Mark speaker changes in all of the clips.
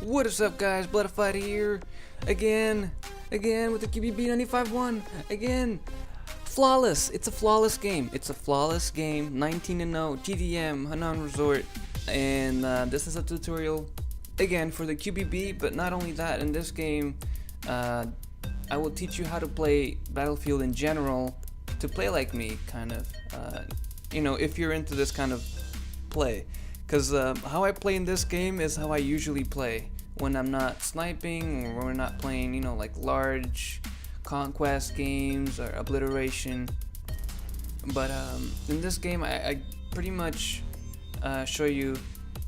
Speaker 1: What is up, guys? Bloodified here again with the QBB 95-1 again. Flawless. It's a flawless game. 19-0 TDM Hanan Resort, and this is a tutorial again for the QBB. But not only that, in this game, I will teach you how to play Battlefield in general, to play like me, kind of. If you're into this kind of play. Because how I play in this game is how I usually play when I'm not sniping, or when we're not playing, like large conquest games or obliteration. But in this game, I pretty much show you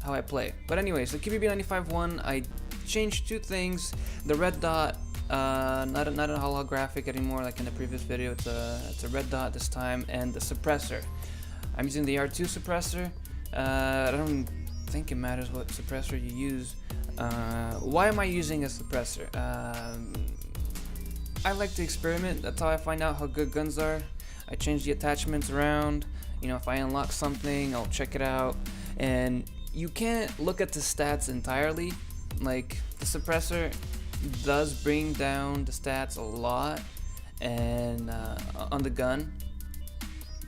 Speaker 1: how I play. But anyways, the QBB 95-1, I changed two things. The red dot, not a holographic anymore like in the previous video. It's a red dot this time, and the suppressor. I'm using the R2 suppressor. I don't think it matters what suppressor you use. Why am I using a suppressor? I like to experiment. That's how I find out how good guns are. I change the attachments around. If I unlock something, I'll check it out. And you can't look at the stats entirely. Like, the suppressor does bring down the stats a lot and on the gun,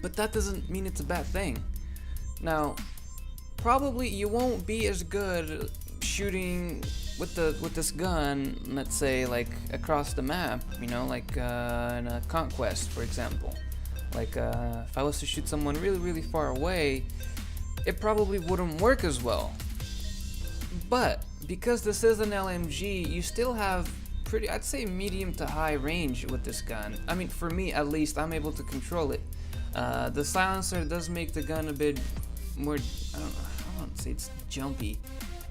Speaker 1: but that doesn't mean it's a bad thing. Now, probably you won't be as good shooting with this gun, let's say, like across the map, like in a conquest, for example. Like if I was to shoot someone really far away, it probably wouldn't work as well. But because this is an LMG, you still have pretty, I'd say, medium to high range with this gun. I mean, for me at least, I'm able to control it. The silencer does make the gun a bit more, I don't say it's jumpy.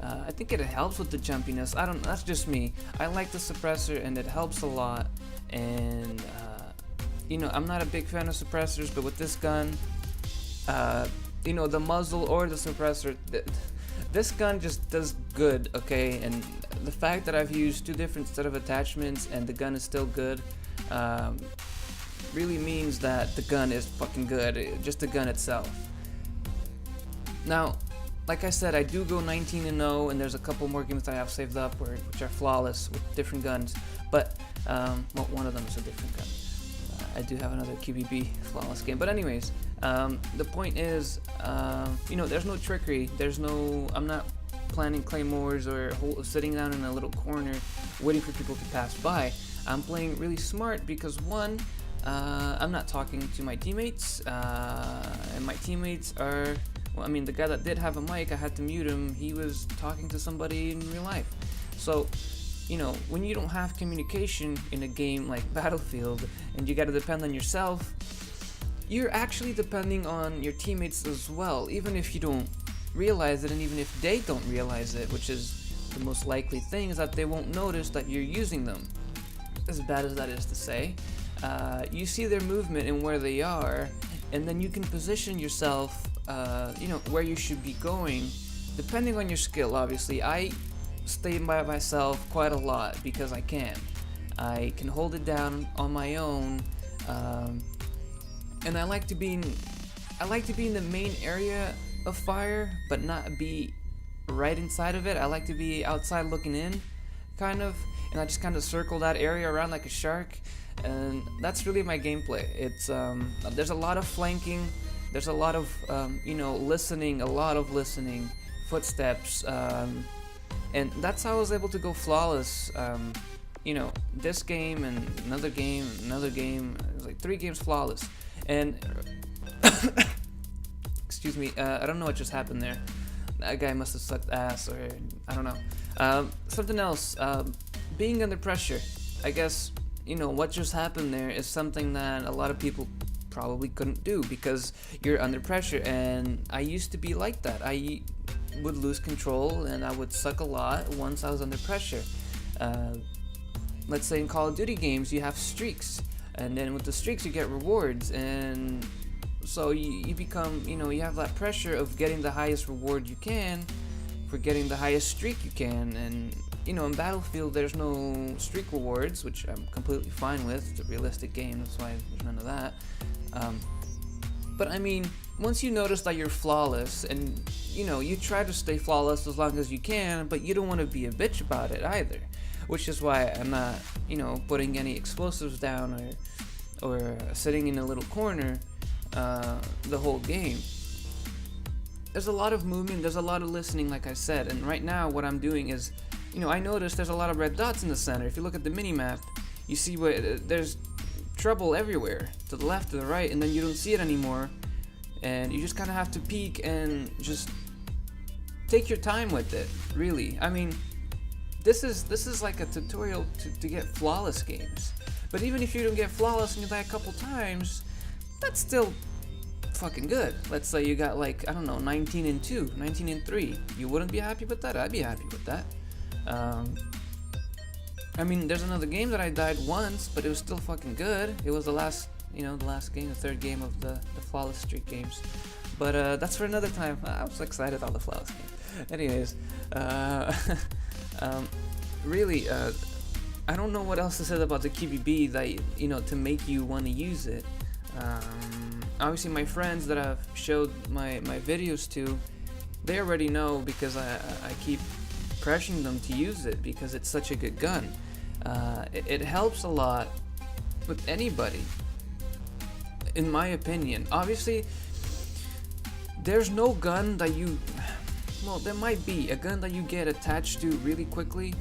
Speaker 1: I think it helps with the jumpiness. That's just me. I like the suppressor and it helps a lot. And I'm not a big fan of suppressors, but with this gun, the muzzle or the suppressor, this gun just does good, okay? And the fact that I've used two different set of attachments and the gun is still good, really means that the gun is fucking good, just the gun itself. Now, like I said, I do go 19-0, and there's a couple more games that I have saved up which are flawless with different guns, but well, one of them is a different gun. I do have another QBB flawless game, but anyways, the point is, there's no trickery. I'm not planting claymores or sitting down in a little corner waiting for people to pass by. I'm playing really smart because, one, I'm not talking to my teammates, and my teammates are, well, I mean, the guy that did have a mic, I had to mute him. He was talking to somebody in real life. So, when you don't have communication in a game like Battlefield and you gotta depend on yourself, you're actually depending on your teammates as well, even if you don't realize it, and even if they don't realize it, which is the most likely thing, is that they won't notice that you're using them. As bad as that is to say, you see their movement and where they are, and then you can position yourself, where you should be going, depending on your skill. Obviously, I stay by myself quite a lot because I can hold it down on my own, and I like to be in the main area of fire, but not be right inside of it. I like to be outside looking in, kind of, and I just kind of circle that area around like a shark, and that's really my gameplay. It's there's a lot of flanking, there's a lot of listening, footsteps, and that's how I was able to go flawless. This game and another game, it was like 3 games flawless. And excuse me, I don't know what just happened there. That guy must have sucked ass, or I don't know. Something else, being under pressure. I guess, what just happened there is something that a lot of people probably couldn't do because you're under pressure, and I used to be like that. I would lose control and I would suck a lot once I was under pressure. Let's say in Call of Duty games you have streaks, and then with the streaks you get rewards, and so you become, you have that pressure of getting the highest reward you can for getting the highest streak you can. And in Battlefield there's no streak rewards, which I'm completely fine with. It's a realistic game, that's why there's none of that. But I mean, once you notice that you're flawless, and you try to stay flawless as long as you can, but you don't want to be a bitch about it either, which is why I'm not putting any explosives down or sitting in a little corner the whole game. There's a lot of movement, there's a lot of listening, like I said, and right now what I'm doing is, I noticed there's a lot of red dots in the center. If you look at the mini-map, you see there's trouble everywhere, to the left, to the right, and then you don't see it anymore, and you just kind of have to peek and just take your time with it, really. I mean, this is like a tutorial to get flawless games, but even if you don't get flawless and you die a couple times, that's still fucking good. Let's say you got like, I don't know, 19 and 2, 19 and 3. You wouldn't be happy with that? I'd be happy with that. I mean, there's another game that I died once, but it was still fucking good. It was the last game, the third game of the flawless streak games. But that's for another time. I was excited about the flawless game. Anyways, really, I don't know what else to say about the QBB that to make you want to use it. Obviously, my friends that I've showed my videos to, they already know because I keep pressuring them to use it because it's such a good gun. It helps a lot with anybody, in my opinion. Obviously, there's no gun that there might be a gun that you get attached to really quickly.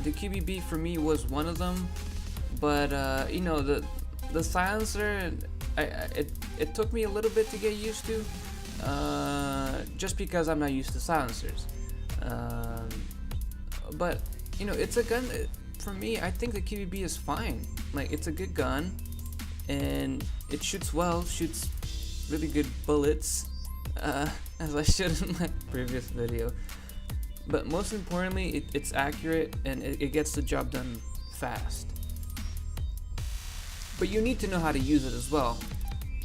Speaker 1: The QBB for me was one of them, but the silencer, it took me a little bit to get used to, just because I'm not used to silencers. But it's a gun. For me, I think the QBB is fine. Like, it's a good gun, and it shoots well, shoots really good bullets, as I showed in my previous video. But most importantly, it's accurate, and it gets the job done fast. But you need to know how to use it as well,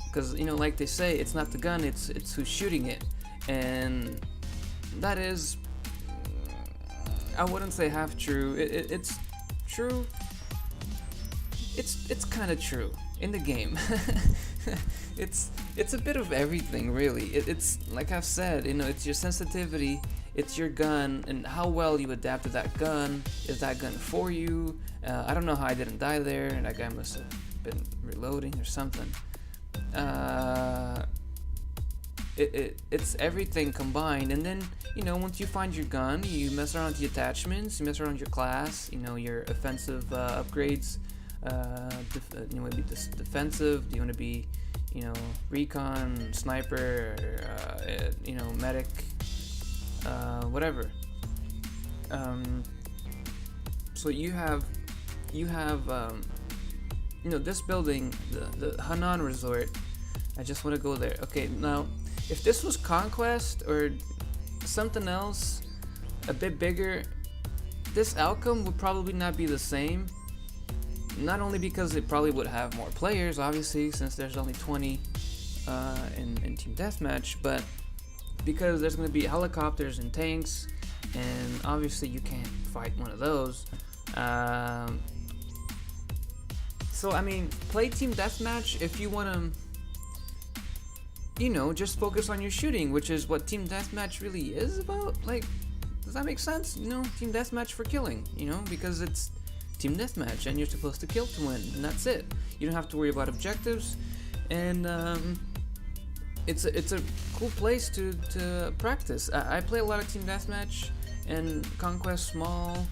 Speaker 1: because like they say, it's not the gun, it's who's shooting it, and that is, I wouldn't say half true. It's true. It's kind of true in the game. It's a bit of everything, really. It's like I've said, it's your sensitivity, it's your gun, and how well you adapt to that gun. Is that gun for you? I don't know how I didn't die there, and that guy must have been reloading or something. It's everything combined, and then once you find your gun, you mess around with the attachments, you mess around with your class, your offensive upgrades. You want to be defensive? Do you want to be recon, sniper, medic, whatever. So you have this building, the Hanan Resort. I just want to go there. Okay, now if this was Conquest or something else a bit bigger, this outcome would probably not be the same. Not only because it probably would have more players, obviously, since there's only 20 in Team Deathmatch, but because there's going to be helicopters and tanks, and obviously you can't fight one of those. So I mean, play Team Deathmatch if you want to, just focus on your shooting, which is what Team Deathmatch really is about. Like, does that make sense? Team Deathmatch for killing, because it's Team Deathmatch and you're supposed to kill to win, and that's it. You don't have to worry about objectives, and it's a cool place to practice. I play a lot of Team Deathmatch and Conquest Small.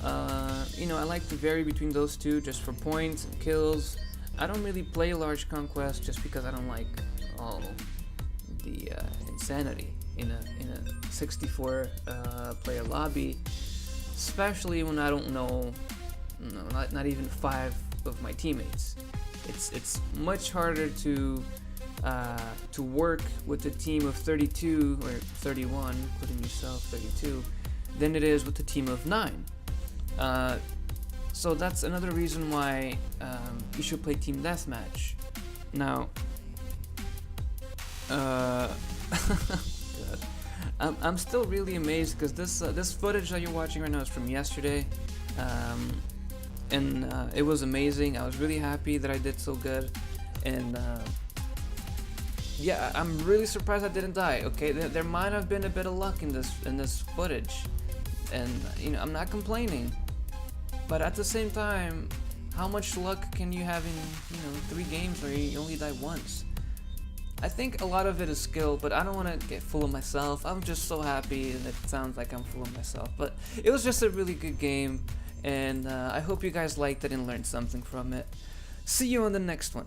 Speaker 1: I like to vary between those two just for points and kills. I don't really play large Conquest just because I don't like all the insanity in a 64 player lobby, especially when I don't know, not even 5 of my teammates. It's much harder to work with a team of 32 or 31, including yourself, 32, than it is with a team of 9. So that's another reason why you should play Team Deathmatch. Now, God. I'm still really amazed because this footage that you're watching right now is from yesterday, and it was amazing. I was really happy that I did so good, and yeah, I'm really surprised I didn't die. Okay, there might have been a bit of luck in this footage, and you know, I'm not complaining. But at the same time, how much luck can you have in, you know, 3 games where you only die once? I think a lot of it is skill, but I don't want to get full of myself. I'm just so happy, and it sounds like I'm full of myself. But it was just a really good game, and I hope you guys liked it and learned something from it. See you on the next one.